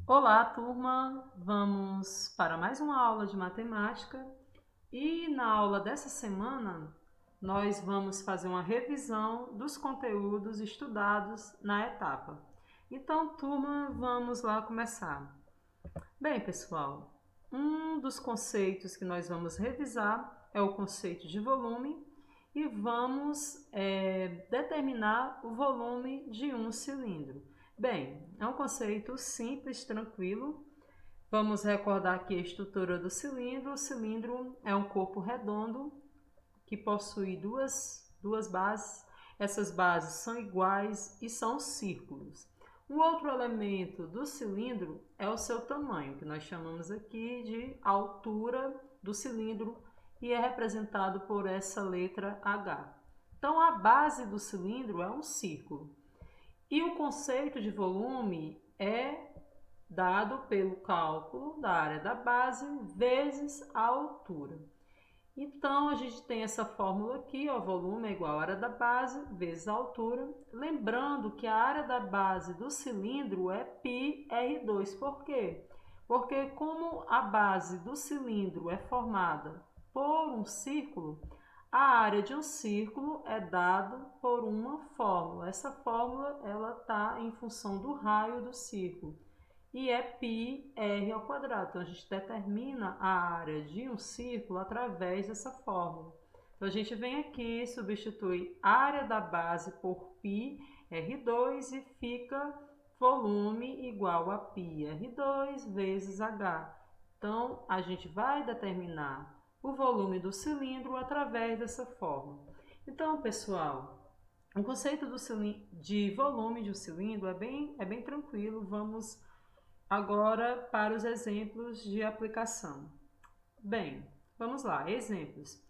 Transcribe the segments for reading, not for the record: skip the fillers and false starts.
Olá, turma! Vamos para mais uma aula de matemática e na aula dessa semana nós vamos fazer uma revisão dos conteúdos estudados na etapa. Então, turma, vamos lá começar. Bem, pessoal, um dos conceitos que nós vamos revisar é o conceito de volume e vamos determinar o volume de um cilindro. Bem, é um conceito simples, tranquilo. Vamos recordar aqui a estrutura do cilindro. O cilindro é um corpo redondo que possui duas bases. Essas bases são iguais e são círculos. Um outro elemento do cilindro é o seu tamanho, que nós chamamos aqui de altura do cilindro e é representado por essa letra H. Então, a base do cilindro é um círculo. E o conceito de volume é dado pelo cálculo da área da base vezes a altura. Então, a gente tem essa fórmula aqui, ó, volume é igual à área da base vezes a altura. Lembrando que a área da base do cilindro é πr2. Por quê? Porque como a base do cilindro é formada por um círculo, a área de um círculo é dada por uma fórmula. Essa fórmula ela está em função do raio do círculo e é πr ao quadrado. Então, a gente determina a área de um círculo através dessa fórmula. Então, a gente vem aqui, substitui a área da base por πr2 e fica volume igual a πr2 vezes H. Então, a gente vai determinar o volume do cilindro através dessa fórmula. Então, pessoal, o conceito de volume de um cilindro é bem tranquilo. Vamos agora para os exemplos de aplicação. Bem, vamos lá, exemplos.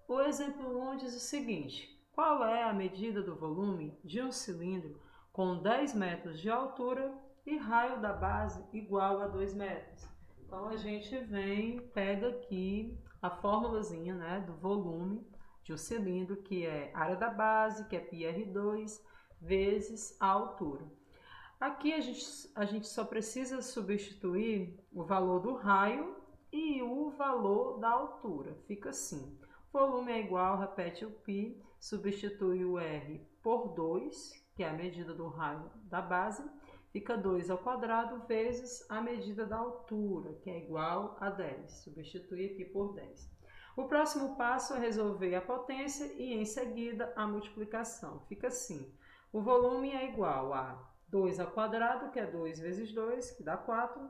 O exemplo 1 diz o seguinte: qual é a medida do volume de um cilindro com 10 metros de altura e raio da base igual a 2 metros? Então, a gente pega aqui a formulazinha, né, do volume de um cilindro, que é a área da base, que é πr2, vezes a altura. Aqui a gente só precisa substituir o valor do raio e o valor da altura. Fica assim: volume é igual, repete o π, substitui o r por 2, que é a medida do raio da base, fica 2 ao quadrado vezes a medida da altura, que é igual a 10. Substitui aqui por 10. O próximo passo é resolver a potência e em seguida a multiplicação. Fica assim: o volume é igual a 2 ao quadrado, que é 2 vezes 2, que dá 4,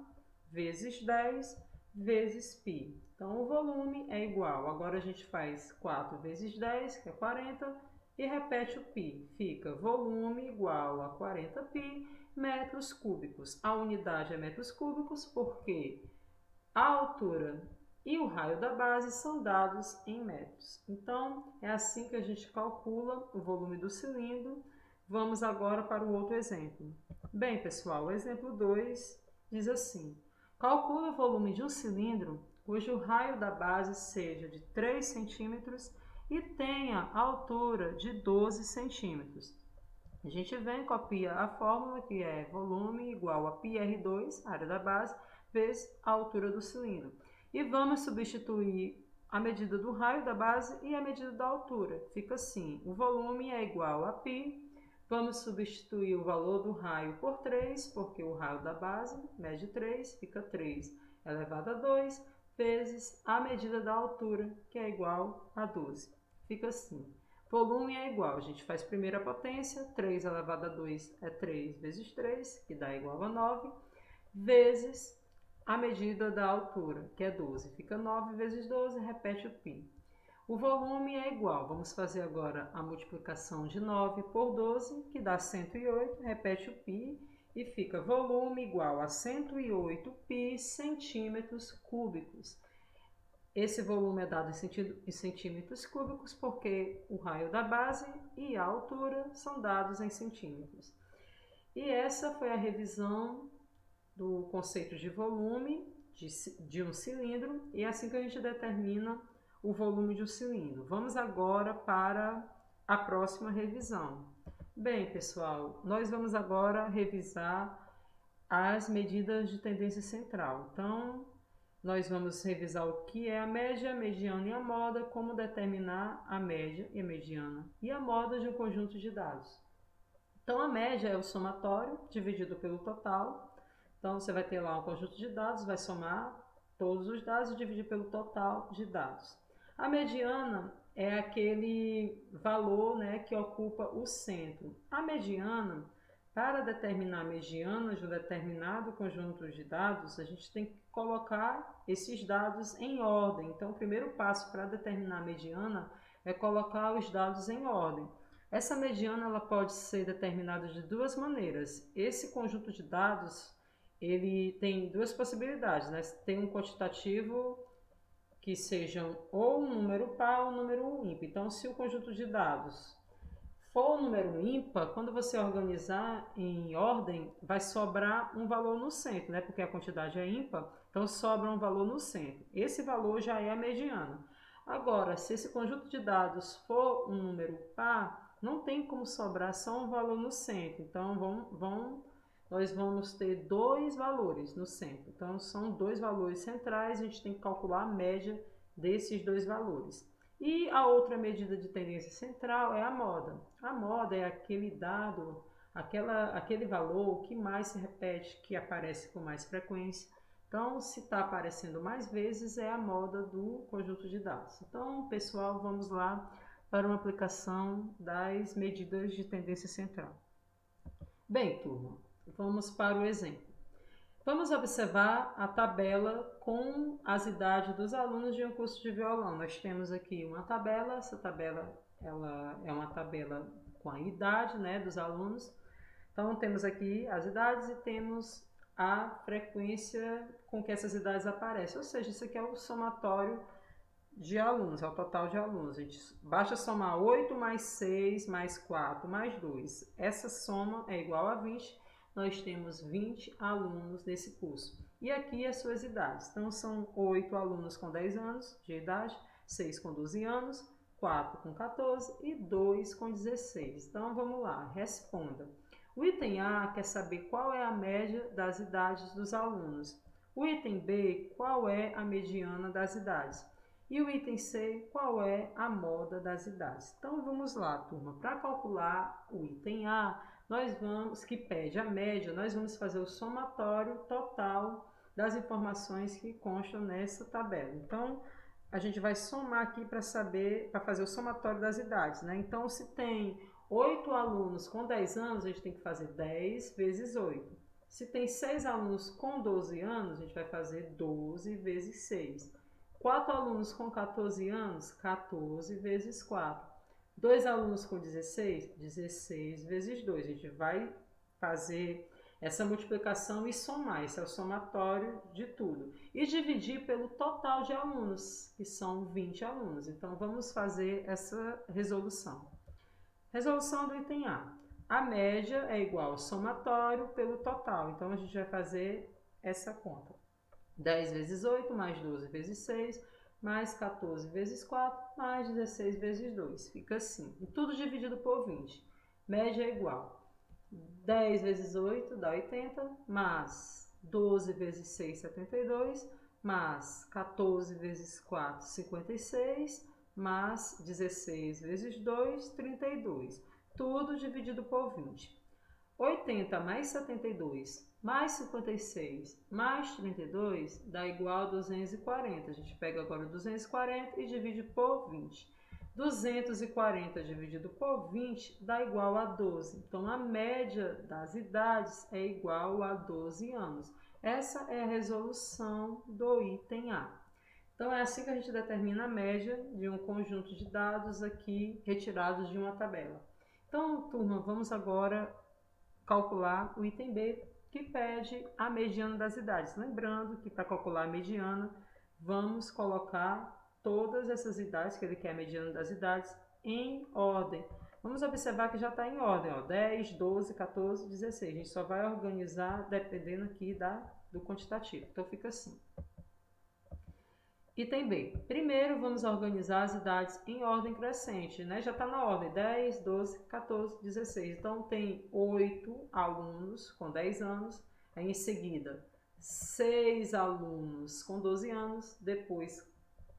vezes 10, vezes π. Então, o volume é igual. Agora, a gente faz 4 vezes 10, que é 40, e repete o π. Fica volume igual a 40π metros cúbicos. A unidade é metros cúbicos porque a altura e o raio da base são dados em metros. Então, é assim que a gente calcula o volume do cilindro. Vamos agora para o outro exemplo. Bem, pessoal, o exemplo 2 diz assim: calcule o volume de um cilindro cujo raio da base seja de 3 centímetros e tenha a altura de 12 centímetros. A gente copia a fórmula, que é volume igual a πr2, área da base, vezes a altura do cilindro. E vamos substituir a medida do raio da base e a medida da altura. Fica assim: o volume é igual a π. Vamos substituir o valor do raio por 3, porque o raio da base mede 3, fica 3 elevado a 2, vezes a medida da altura, que é igual a 12. Fica assim: volume é igual, a gente faz primeiro a potência, 3 elevado a 2 é 3 vezes 3, que dá igual a 9, vezes a medida da altura, que é 12. Fica 9 vezes 12, repete o π. O volume é igual, vamos fazer agora a multiplicação de 9 por 12, que dá 108, repete o π, e fica volume igual a 108 π centímetros cúbicos. Esse volume é dado em centímetros cúbicos porque o raio da base e a altura são dados em centímetros. E essa foi a revisão do conceito de volume de um cilindro, e é assim que a gente determina o volume de um cilindro. Vamos agora para a próxima revisão. Bem, pessoal, nós vamos agora revisar as medidas de tendência central. Então, nós vamos revisar o que é a média, a mediana e a moda, como determinar a média e a mediana e a moda de um conjunto de dados. Então, a média é o somatório dividido pelo total. Então, você vai ter lá um conjunto de dados, vai somar todos os dados e dividir pelo total de dados. A mediana é aquele valor, né, que ocupa o centro. A mediana, para determinar a mediana de um determinado conjunto de dados, a gente tem que colocar esses dados em ordem. Então, o primeiro passo para determinar a mediana é colocar os dados em ordem. Essa mediana ela pode ser determinada de duas maneiras. Esse conjunto de dados ele tem duas possibilidades, né? Tem um quantitativo que sejam ou um número par ou um número ímpar. Então, se o conjunto de dados for um número ímpar, quando você organizar em ordem, vai sobrar um valor no centro, né? Porque a quantidade é ímpar, então sobra um valor no centro. Esse valor já é a mediana. Agora, se esse conjunto de dados for um número par, não tem como sobrar só um valor no centro. Então, nós vamos ter dois valores no centro. Então, são dois valores centrais, a gente tem que calcular a média desses dois valores. E a outra medida de tendência central é a moda. A moda é aquele dado, aquele valor que mais se repete, que aparece com mais frequência. Então, se está aparecendo mais vezes, é a moda do conjunto de dados. Então, pessoal, vamos lá para uma aplicação das medidas de tendência central. Bem, turma, vamos para o exemplo. Vamos observar a tabela com as idades dos alunos de um curso de violão. Nós temos aqui uma tabela, essa tabela ela é uma tabela com a idade, né, dos alunos. Então, temos aqui as idades e temos a frequência com que essas idades aparecem. Ou seja, isso aqui é o somatório de alunos, é o total de alunos. A gente basta somar 8 mais 6 mais 4 mais 2. Essa soma é igual a 20. Nós temos 20 alunos nesse curso. E aqui as suas idades. Então, são 8 alunos com 10 anos de idade, 6 com 12 anos, 4 com 14 e 2 com 16. Então, vamos lá, responda. O item A quer saber qual é a média das idades dos alunos. O item B, qual é a mediana das idades. E o item C, qual é a moda das idades. Então, vamos lá, turma. Para calcular o item A, que pede a média, nós vamos fazer o somatório total das informações que constam nessa tabela. Então, a gente vai somar aqui para fazer o somatório das idades, né? Então, se tem 8 alunos com 10 anos, a gente tem que fazer 10 vezes 8. Se tem 6 alunos com 12 anos, a gente vai fazer 12 vezes 6. 4 alunos com 14 anos, 14 vezes 4. 2 alunos com 16, 16 vezes 2. A gente vai fazer essa multiplicação e somar. Esse é o somatório de tudo. E dividir pelo total de alunos, que são 20 alunos. Então, vamos fazer essa resolução. Resolução do item A. A média é igual ao somatório pelo total. Então, a gente vai fazer essa conta. 10 vezes 8, mais 12 vezes 6, mais 14 vezes 4, mais 16 vezes 2. Fica assim. E tudo dividido por 20. Média é igual. 10 vezes 8 dá 80, mais 12 vezes 6, 72, mais 14 vezes 4, 56, mais 16 vezes 2, 32. Tudo dividido por 20. 80 mais 72 mais 56 mais 32 dá igual a 240. A gente pega agora o 240 e divide por 20. 240 dividido por 20 dá igual a 12. Então, a média das idades é igual a 12 anos. Essa é a resolução do item A. Então, é assim que a gente determina a média de um conjunto de dados aqui retirados de uma tabela. Então, turma, vamos agora calcular o item B, que pede a mediana das idades. Lembrando que para calcular a mediana, vamos colocar todas essas idades, que ele quer a mediana das idades, em ordem. Vamos observar que já está em ordem, ó, 10, 12, 14, 16. A gente só vai organizar dependendo aqui do quantitativo. Então, fica assim. Item B. Primeiro, vamos organizar as idades em ordem crescente, né? Já está na ordem 10, 12, 14, 16. Então, tem 8 alunos com 10 anos, Aí, em seguida, 6 alunos com 12 anos, depois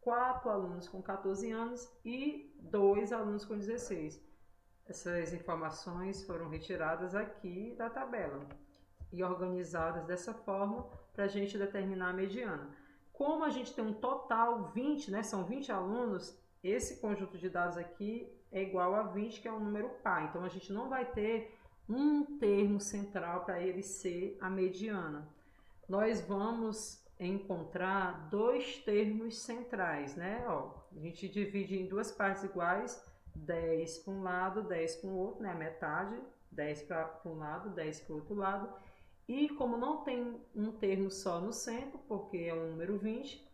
4 alunos com 14 anos e 2 alunos com 16. Essas informações foram retiradas aqui da tabela e organizadas dessa forma para a gente determinar a mediana. Como a gente tem um total 20, né, são 20 alunos, esse conjunto de dados aqui é igual a 20, que é um número par. Então a gente não vai ter um termo central para ele ser a mediana. Nós vamos encontrar dois termos centrais, né? Ó, a gente divide em duas partes iguais, 10 para um lado, 10 para o outro, né? A metade, 10 para um lado, 10 para o outro lado. E como não tem um termo só no centro, porque é o número 20,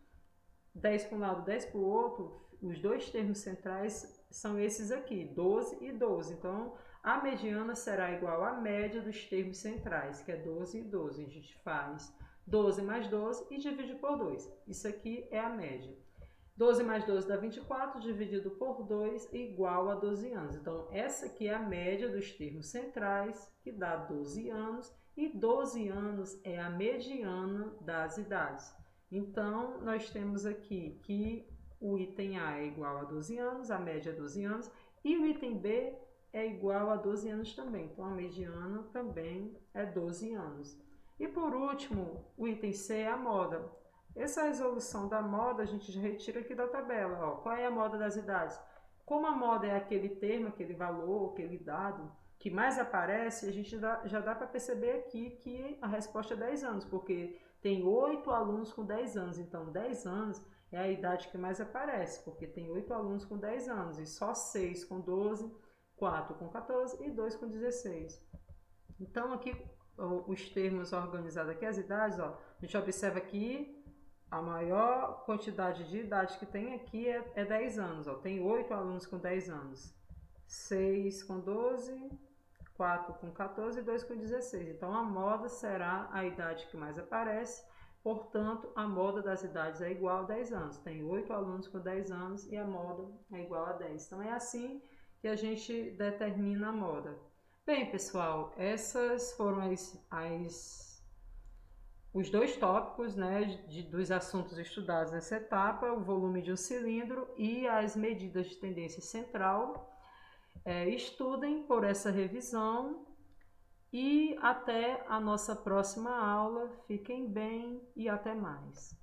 10 para um lado, 10 para o outro, os dois termos centrais são esses aqui, 12 e 12. Então, a mediana será igual à média dos termos centrais, que é 12 e 12. A gente faz 12 mais 12 e divide por 2. Isso aqui é a média. 12 mais 12 dá 24, dividido por 2 igual a 12 anos. Então, essa aqui é a média dos termos centrais, que dá 12 anos, e 12 anos é a mediana das idades. Então, nós temos aqui que o item A é igual a 12 anos, a média é 12 anos, e o item B é igual a 12 anos também. Então, a mediana também é 12 anos. E por último, o item C é a moda. Essa resolução da moda a gente já retira aqui da tabela. Ó, qual é a moda das idades? Como a moda é aquele termo, aquele valor, aquele dado que mais aparece, a gente já dá para perceber aqui que a resposta é 10 anos, porque tem 8 alunos com 10 anos. Então, 10 anos é a idade que mais aparece, porque tem 8 alunos com 10 anos e só 6 com 12, 4 com 14 e 2 com 16. Então, aqui os termos organizados aqui, as idades, ó, a gente observa aqui a maior quantidade de idade que tem aqui é 10 anos. Ó. Tem 8 alunos com 10 anos, 6 com 12, 4 com 14 e 2 com 16. Então, a moda será a idade que mais aparece. Portanto, a moda das idades é igual a 10 anos. Tem 8 alunos com 10 anos e a moda é igual a 10. Então, é assim que a gente determina a moda. Bem, pessoal, essas foram os dois tópicos, né, dos assuntos estudados nessa etapa, o volume de um cilindro e as medidas de tendência central. Estudem por essa revisão e até a nossa próxima aula. Fiquem bem e até mais.